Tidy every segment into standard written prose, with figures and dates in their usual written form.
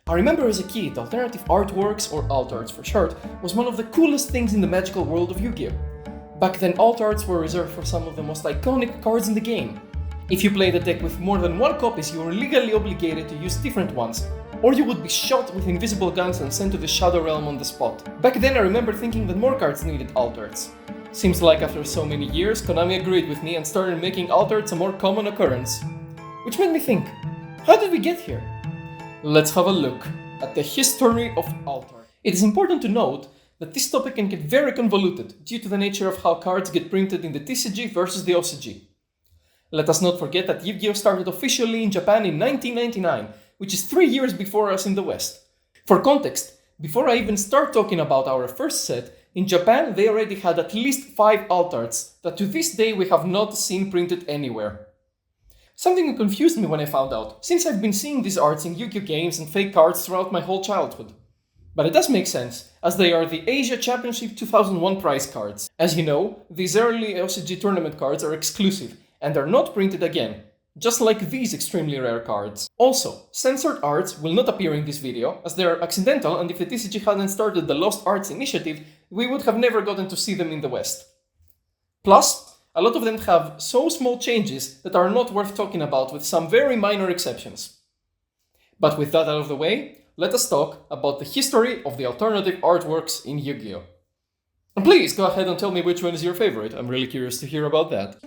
I remember as a kid, alternative artworks, or alt arts for short, was one of the coolest things in the magical world of Yu-Gi-Oh! Back then, alt arts were reserved for some of the most iconic cards in the game. If you played a deck with more than one copies, you were legally obligated to use different ones, or you would be shot with invisible guns and sent to the Shadow Realm on the spot. Back then I remember thinking that more cards needed alt arts. Seems like after so many years, Konami agreed with me and started making alt arts a more common occurrence. Which made me think, how did we get here? Let's have a look at the history of alt art. It is important to note that this topic can get very convoluted due to the nature of how cards get printed in the TCG versus the OCG. Let us not forget that Yu-Gi-Oh! Started officially in Japan in 1999, which is 3 years before us in the West. For context, before I even start talking about our first set, in Japan they already had at least 5 alt arts that to this day we have not seen printed anywhere. Something confused me when I found out, since I've been seeing these arts in Yu-Gi-Oh! Games and fake cards throughout my whole childhood. But it does make sense, as they are the Asia Championship 2001 prize cards. As you know, these early OCG tournament cards are exclusive and are not printed again, just like these extremely rare cards. Also, censored arts will not appear in this video, as they are accidental, and if the TCG hadn't started the Lost Arts initiative, we would have never gotten to see them in the West. Plus, a lot of them have so small changes that are not worth talking about, with some very minor exceptions. But with that out of the way, let us talk about the history of the alternative artworks in Yu-Gi-Oh! And please go ahead and tell me which one is your favorite, I'm really curious to hear about that.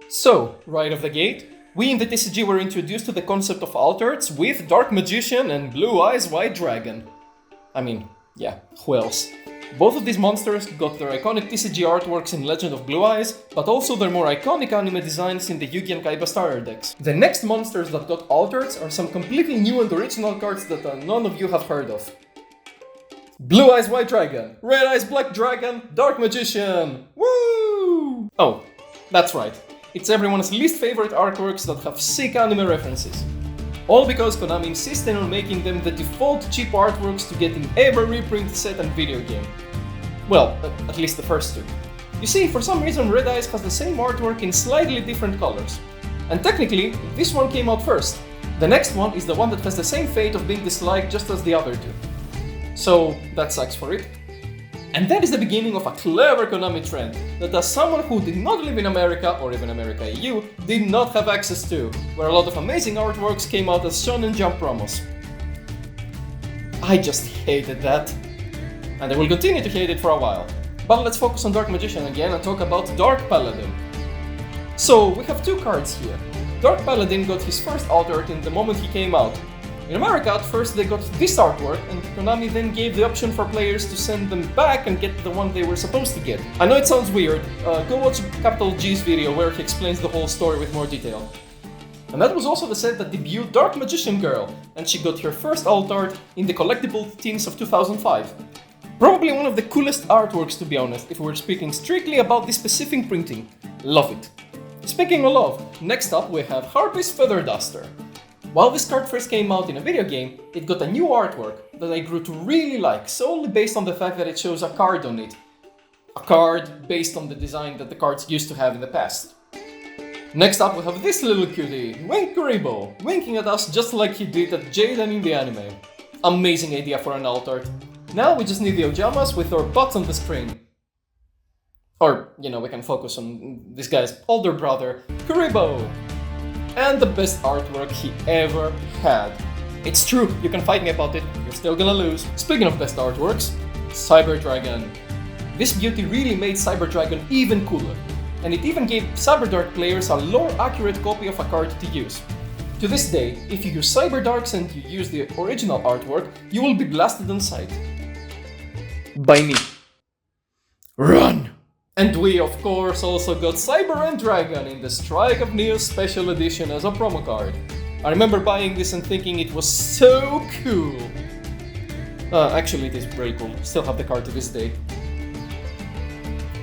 So, right off the gate, we in the TCG were introduced to the concept of alt arts with Dark Magician and Blue Eyes White Dragon. I mean, yeah, who else? Both of these monsters got their iconic TCG artworks in Legend of Blue Eyes, but also their more iconic anime designs in the Yugi and Kaiba starter decks. The next monsters that got alt arts are some completely new and original cards that none of you have heard of. Blue Eyes White Dragon, Red Eyes Black Dragon, Dark Magician! Woo! Oh, that's right. It's everyone's least favorite artworks that have sick anime references. All because Konami insisted on making them the default cheap artworks to get in every reprint set and video game. Well, at least the first two. You see, for some reason Red Eyes has the same artwork in slightly different colors. And technically, this one came out first. The next one is the one that has the same fate of being disliked just as the other two. So, that sucks for it. And that is the beginning of a clever Konami trend that as someone who did not live in America, or even America EU, did not have access to, where a lot of amazing artworks came out as Shonen Jump promos. I just hated that. And I will continue to hate it for a while. But let's focus on Dark Magician again and talk about Dark Paladin. So, we have two cards here. Dark Paladin got his first alt art in the moment he came out. In America, at first they got this artwork, and Konami then gave the option for players to send them back and get the one they were supposed to get. I know it sounds weird, go watch Capital G's video where he explains the whole story with more detail. And that was also the set that debuted Dark Magician Girl, and she got her first alt art in the collectible tins of 2005. Probably one of the coolest artworks, to be honest, if we're speaking strictly about this specific printing. Love it. Speaking of love, next up we have Harpy's Feather Duster. While this card first came out in a video game, it got a new artwork that I grew to really like, solely based on the fact that it shows a card on it. A card based on the design that the cards used to have in the past. Next up we have this little cutie, Wink Kuribo, winking at us just like he did at Jaden in the anime. Amazing idea for an alt art. Now we just need the Ojamas with our butts on the screen. Or, you know, we can focus on this guy's older brother, Kuribo. And the best artwork he ever had. It's true, you can fight me about it, you're still gonna lose. Speaking of best artworks, Cyber Dragon. This beauty really made Cyber Dragon even cooler, and it even gave Cyberdark players a lore accurate copy of a card to use. To this day, if you use Cyberdarks and you use the original artwork, you will be blasted on sight. By me. Run! And we, of course, also got Cyber and Dragon in the Strike of Neo Special Edition as a promo card. I remember buying this and thinking it was so cool. Actually, it is very cool. Still have the card to this day.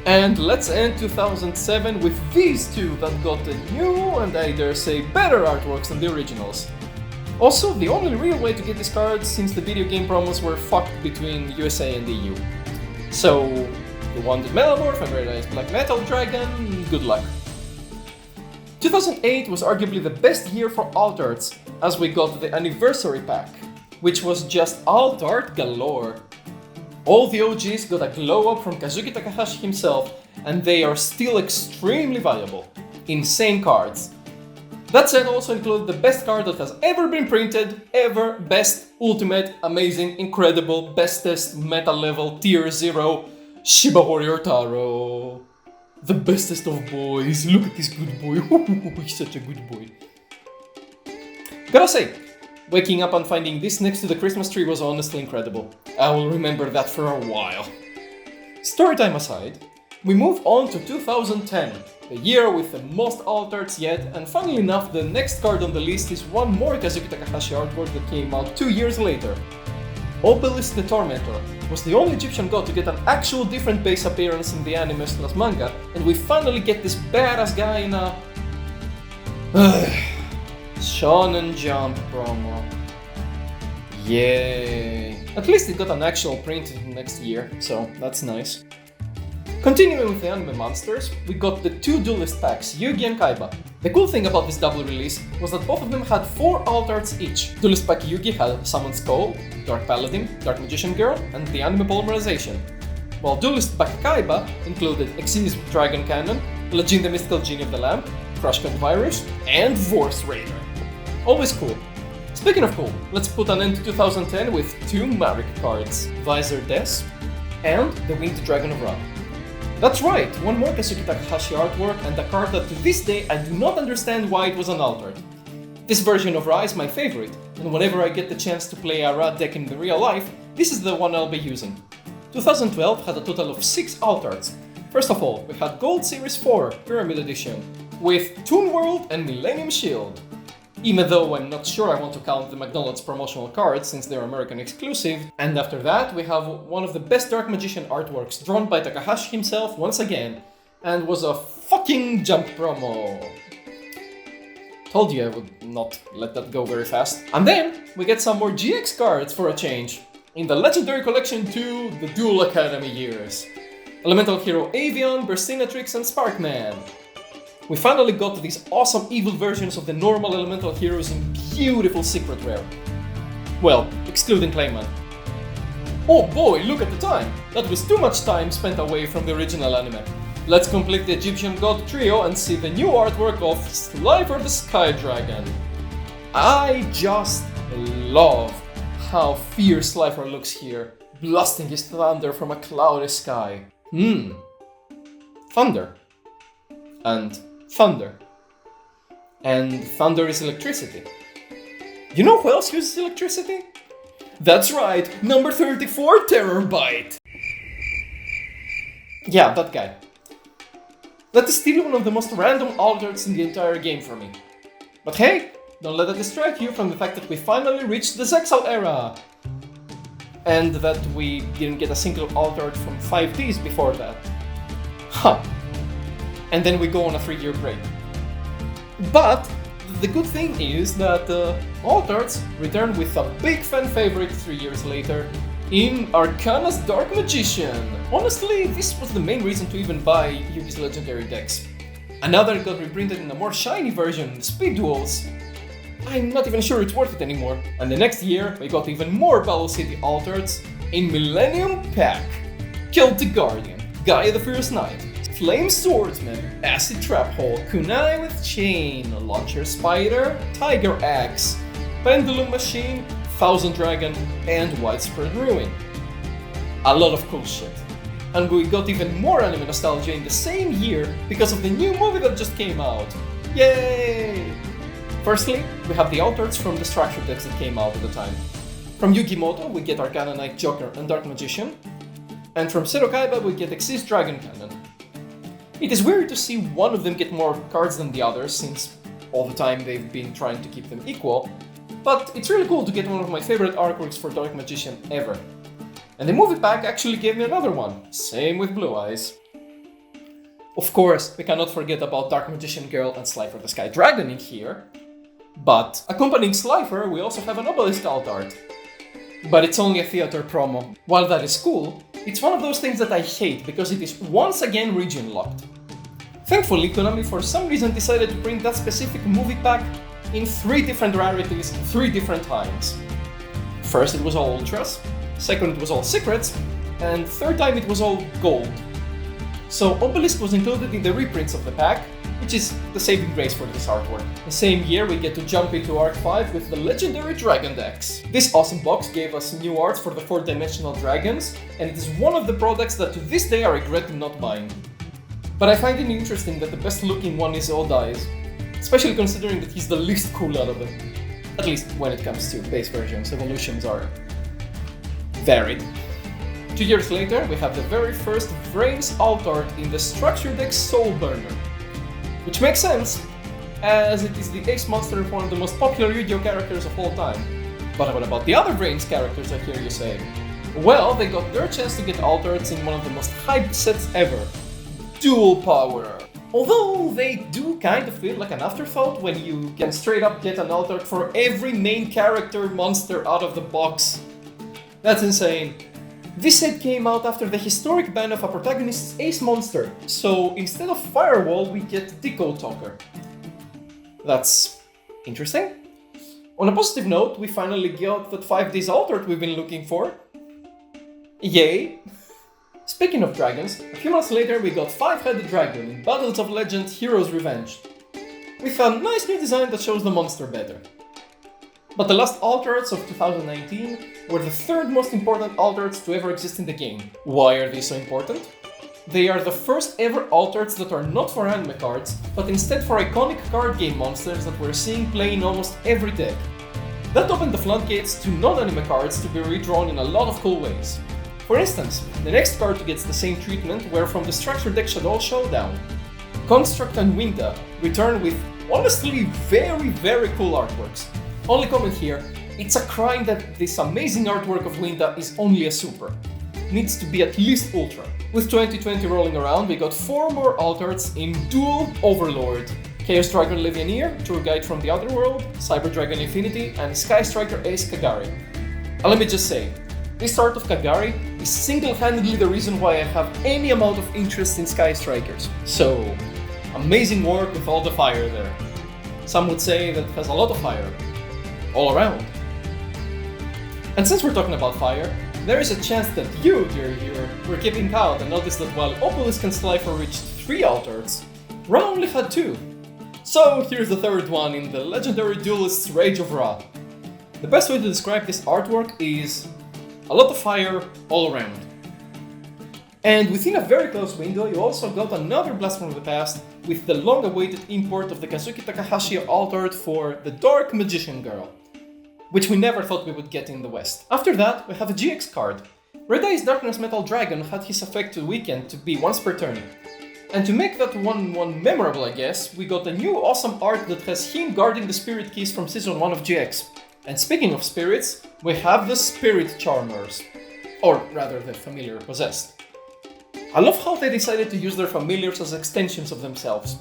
And let's end 2007 with these two that got the new and I dare say better artworks than the originals. Also, the only real way to get these cards since the video game promos were fucked between USA and the EU. So, you wanted Metamorph and Red Eyes Black Metal Dragon, good luck. 2008 was arguably the best year for alt arts, as we got the anniversary pack. which was just alt art galore. All the OGs got a glow up from Kazuki Takahashi himself, and they are still extremely valuable. Insane cards. That set also included the best card that has ever been printed, ever, best, ultimate, amazing, incredible, bestest, meta level, tier 0, Shiba Warrior Taro. The bestest of boys, look at this good boy, he's such a good boy. Gotta say, waking up and finding this next to the Christmas tree was honestly incredible. I will remember that for a while. Storytime aside, we move on to 2010, the year with the most alt arts yet, and funnily enough, the next card on the list is one more Kazuki Takahashi artwork that came out 2 years later. Obelisk the Tormentor was the only Egyptian god to get an actual different base appearance in the anime/manga, and we finally get this badass guy in a Shonen Jump promo. Yay! At least it got an actual print next year, so that's nice. Continuing with the anime monsters, we got the two duelist packs, Yugi and Kaiba. The cool thing about this double release was that both of them had 4 alt arts each. Duelist pack Yugi had Summoned Skull, Dark Paladin, Dark Magician Girl, and the anime polymerization. While Duelist pack Kaiba included Exceed's Dragon Cannon, Lajin the Mystical Genie of the Lamp, Crushcant Virus, and Vorse Raider. Always cool. Speaking of cool, let's put an end to 2010 with 2 Marik cards, Visor Des and the Winged Dragon of Ra. That's right, one more Kazuki Takahashi artwork and a card that to this day I do not understand why it was an alt art. This version of Ra is my favorite, and whenever I get the chance to play a Ra deck in the real life, this is the one I'll be using. 2012 had a total of 6 alt arts. First of all, we had Gold Series 4 Pyramid Edition, with Toon World and Millennium Shield. Even though I'm not sure I want to count the McDonald's promotional cards since they're American exclusive. And after that we have one of the best Dark Magician artworks drawn by Takahashi himself once again, and was a fucking jump promo. Told you I would not let that go very fast. And then we get some more GX cards for a change. In the Legendary Collection 2, the Duel Academy years. Elemental Hero Avian, Burstinatrix and Sparkman. We finally got these awesome evil versions of the normal elemental heroes in beautiful secret rare. Well, excluding Clayman. Oh boy, look at the time! That was too much time spent away from the original anime. Let's complete the Egyptian god trio and see the new artwork of Slifer the Sky Dragon. I just love how fierce Slifer looks here, blasting his thunder from a cloudy sky. Thunder. And thunder. And thunder is electricity. You know who else uses electricity? That's right, number 34 Terrorbite! Yeah, that guy. That is still one of the most random alt arts in the entire game for me. But hey, don't let that distract you from the fact that we finally reached the Zexal Era! And that we didn't get a single alt art from 5Ds before that. Huh. And then we go on a 3-year break. But the good thing is that alt arts return with a big fan favorite 3 years later in Arcana's Dark Magician. Honestly, this was the main reason to even buy Yugi's legendary decks. Another got reprinted in a more shiny version, Speed Duels. I'm not even sure it's worth it anymore. And the next year, we got even more Battle City alt arts in Millennium Pack. Celtic Guardian, Gaia the Fierce Knight, Flame Swordsman, Acid Trap Hole, Kunai with Chain, Launcher Spider, Tiger Axe, Pendulum Machine, Thousand Dragon, and Widespread Ruin. A lot of cool shit. And we got even more anime nostalgia in the same year because of the new movie that just came out. Yay! Firstly, we have the alt arts from the structure decks that came out at the time. From Yugimoto, we get Arcana Knight Joker and Dark Magician. And from Zero Kaiba, we get Exist Dragon Cannon. It is weird to see one of them get more cards than the others, since all the time they've been trying to keep them equal, but it's really cool to get one of my favorite artworks for Dark Magician ever. And the movie pack actually gave me another one, same with Blue Eyes. Of course, we cannot forget about Dark Magician Girl and Slifer the Sky Dragon in here, but accompanying Slifer we also have an Obelisk alt art. But it's only a theater promo. While that is cool, it's one of those things that I hate because it is once again region locked. Thankfully, Konami for some reason decided to print that specific movie pack in 3 different rarities, 3 different times. First it was all Ultras, second it was all Secrets, and third time it was all Gold. So Obelisk was included in the reprints of the pack, which is the saving grace for this artwork. The same year we get to jump into Arc 5 with the legendary Dragon decks. This awesome box gave us new arts for the 4-dimensional dragons, and it is one of the products that to this day I regret not buying. But I find it interesting that the best looking one is Odai's, especially considering that he's the least cool out of them. At least when it comes to base versions, evolutions are varied. 2 years later, we have the very first Vrains alt art in the structure deck Soul Burner. Which makes sense, as it is the ace monster of one of the most popular Yu-Gi-Oh characters of all time. But what about the other Vrains characters, I hear you say? Well, they got their chance to get alt arts in one of the most hyped sets ever, Dual Power. Although they do kind of feel like an afterthought when you can straight up get an alt art for every main character monster out of the box. That's insane. This set came out after the historic ban of a protagonist's ace monster, so instead of Firewall we get Decode Talker. That's interesting. On a positive note, we finally got that 5D's alt art we've been looking for. Yay! Speaking of dragons, a few months later we got 5-headed dragon in Battles of Legend Hero's Revenge, with a nice new design that shows the monster better. But the last alt arts of 2019 were the third most important alt arts to ever exist in the game. Why are they so important? They are the first ever alt arts that are not for anime cards, but instead for iconic card game monsters that we're seeing play in almost every deck. That opened the floodgates to non-anime cards to be redrawn in a lot of cool ways. For instance, the next card to get the same treatment were from the structure deck Shadow Showdown. Construct and Winda return with honestly very cool artworks. Only comment here, it's a crime that this amazing artwork of Winda is only a super. Needs to be at least ultra. With 2020 rolling around, we got 4 more alt arts in Duel Overlord, Chaos Dragon Levianeer, Tour Guide from the Otherworld, Cyber Dragon Infinity, and Sky Striker Ace Kagari. And let me just say, this art of Kagari is single-handedly the reason why I have any amount of interest in Sky Strikers. So, amazing work with all the fire there. Some would say that it has a lot of fire. All around. And since we're talking about fire, there is a chance that you, dear viewer, were keeping count and noticed that while Obelisk and Slifer reached 3 alt arts, Ra only had 2. So here's the third one in the legendary duelist's Rage of Ra. The best way to describe this artwork is a lot of fire all around. And within a very close window, you also got another blast from the past with the long-awaited import of the Kazuki Takahashi alt art for the Dark Magician Girl, which we never thought we would get in the West. After that, we have a GX card. Red Eye's Darkness Metal Dragon had his effective weekend to be once per turn. And to make that one memorable, I guess, we got a new awesome art that has him guarding the spirit keys from Season 1 of GX. And speaking of spirits, we have the Spirit Charmers. Or rather, the Familiar Possessed. I love how they decided to use their familiars as extensions of themselves.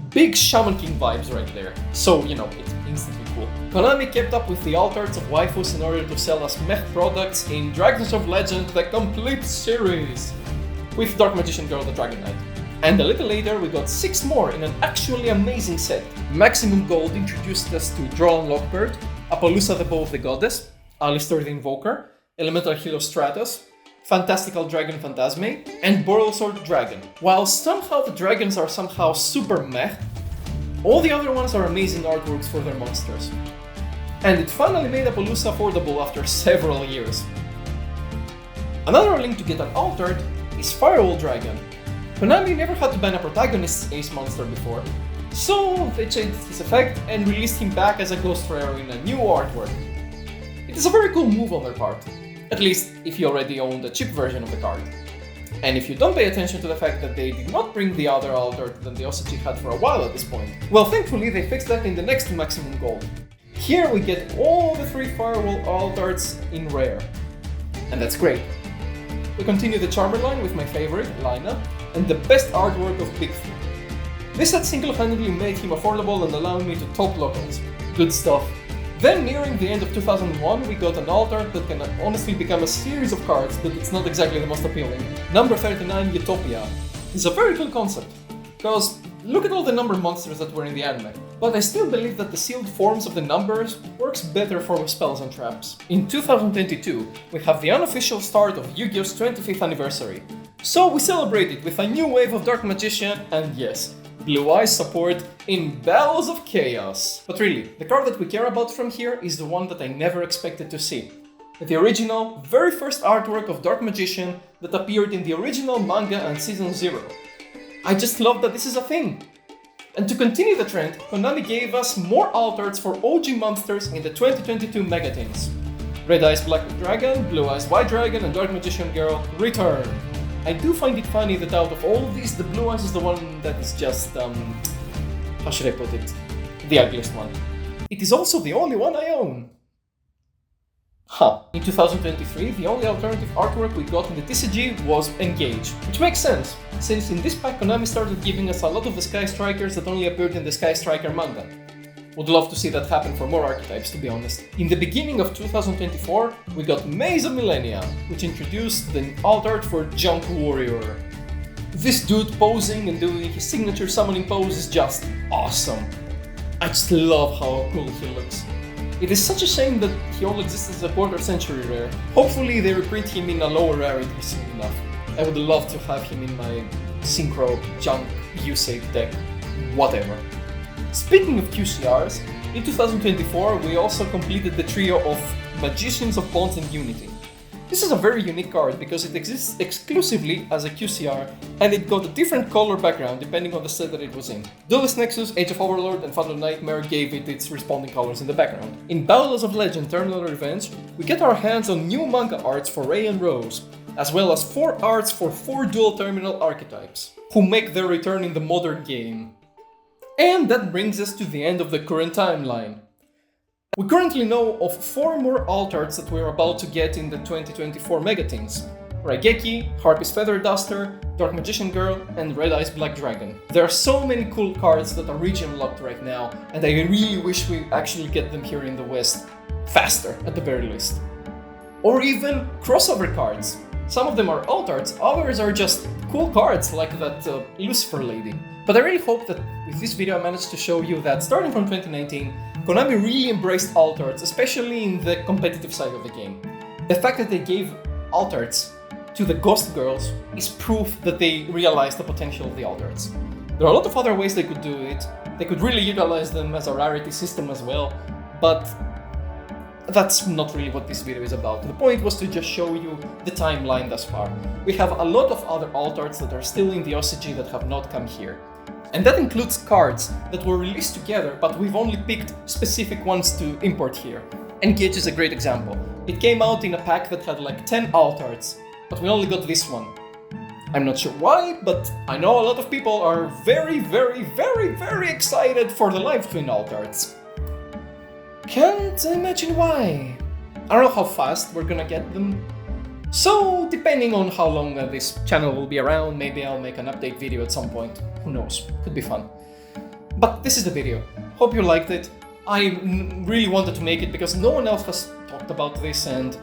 Big Shaman King vibes right there. So, it's instantly cool. Konami kept up with the alt arts of waifus in order to sell us mech products in Dragons of Legend, the complete series, with Dark Magician Girl the Dragon Knight. And a little later we got 6 more in an actually amazing set. Maximum Gold introduced us to Droll Lockbird, Apollousa the Bow of the Goddess, Alistair the Invoker, Elemental Hero Stratos, Fantastical Dragon Phantasme, and Borrelsword Dragon. While somehow the dragons are somehow super meh, all the other ones are amazing artworks for their monsters. And it finally made Apollousa affordable after several years. Another link to get an alt art is Firewall Dragon. Konami never had to ban a protagonist's ace monster before, so they changed his effect and released him back as a ghost rare in a new artwork. It is a very cool move on their part. At least if you already own the cheap version of the card. And if you don't pay attention to the fact that they did not bring the other alt art that the OCG had for a while at this point, well, thankfully they fixed that in the next Maximum Gold. Here we get all the 3 Firewall alt arts in rare. And that's great. We continue the Charmer line with my favorite, Lina, and the best artwork of Bigfoot. This set single-handedly made him affordable and allowed me to top locals. Good stuff. Then, nearing the end of 2001, we got an alt art that can honestly become a series of cards, but it's not exactly the most appealing. Number 39, Utopia, is a very cool concept, because look at all the number monsters that were in the anime. but I still believe that the sealed forms of the numbers works better for spells and traps. In 2022, we have the unofficial start of Yu-Gi-Oh's 25th anniversary, so we celebrate it with a new wave of Dark Magician and yes, Blue Eyes support in Battles of Chaos. But really, the card that we care about from here is the one that I never expected to see. The original, very first artwork of Dark Magician that appeared in the original manga and Season 0. I just love that this is a thing. And to continue the trend, Konami gave us more alt arts for OG monsters in the 2022 Megatins. Red Eyes Black Dragon, Blue Eyes White Dragon and Dark Magician Girl return. I do find it funny that out of all of these, the Blue Eyes is the one that is just, how should I put it? The ugliest one. It is also the only one I own. In 2023, the only alternative artwork we got in the TCG was Engage, which makes sense, since in this pack Konami started giving us a lot of the Sky Strikers that only appeared in the Sky Striker manga. Would love to see that happen for more archetypes, to be honest. In the beginning of 2024, we got Maze of Millennia, which introduced the alt art for Junk Warrior. This dude posing and doing his signature summoning pose is just awesome. I just love how cool he looks. It is such a shame that he only exists as a quarter century rare. Hopefully they reprint him in a lower rarity soon enough. I would love to have him in my Synchro Junk U-Save deck, whatever. Speaking of QCRs, in 2024 we also completed the trio of Magicians of Bonds and Unity. This is a very unique card because it exists exclusively as a QCR and it got a different color background depending on the set that it was in. Duelist Nexus, Age of Overlord and Father Nightmare gave it its responding colors in the background. In Battles of Legend Terminal Revenge, we get our hands on new manga arts for Ray and Rose, as well as 4 arts for 4 dual terminal archetypes, who make their return in the modern game. And that brings us to the end of the current timeline. We currently know of 4 more alt arts that we're about to get in the 2024 Megatins: Raigeki, Harpy's Feather Duster, Dark Magician Girl, and Red Eyes Black Dragon. There are so many cool cards that are region locked right now, and I really wish we actually get them here in the West faster, at the very least. Or even crossover cards. Some of them are alt arts, others are just cool cards like that Lucifer lady. But I really hope that with this video I managed to show you that starting from 2019, Konami really embraced alt arts, especially in the competitive side of the game. The fact that they gave alt arts to the Ghost Girls is proof that they realized the potential of the alt arts. There are a lot of other ways they could do it. They could really utilize them as a rarity system as well, but that's not really what this video is about. The point was to just show you the timeline thus far. We have a lot of other alt arts that are still in the OCG that have not come here. And that includes cards that were released together, but we've only picked specific ones to import here. Engage is a great example. It came out in a pack that had like 10 alt arts, but we only got this one. I'm not sure why, but I know a lot of people are very excited for the Live Twin alt arts. Can't imagine why. I don't know how fast we're gonna get them. So, depending on how long this channel will be around, maybe I'll make an update video at some point. Who knows? Could be fun. But this is the video. Hope you liked it. I really wanted to make it because no one else has talked about this, and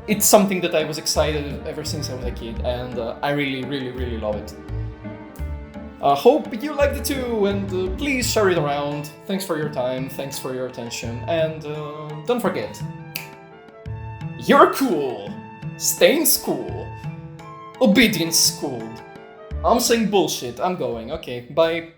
it's something that I was excited ever since I was a kid, and I really love it. Hope you liked it too, and please share it around. Thanks for your time, thanks for your attention, and don't forget, you're cool! Stay in school. Obedience schooled. I'm saying bullshit, I'm going. Okay, bye.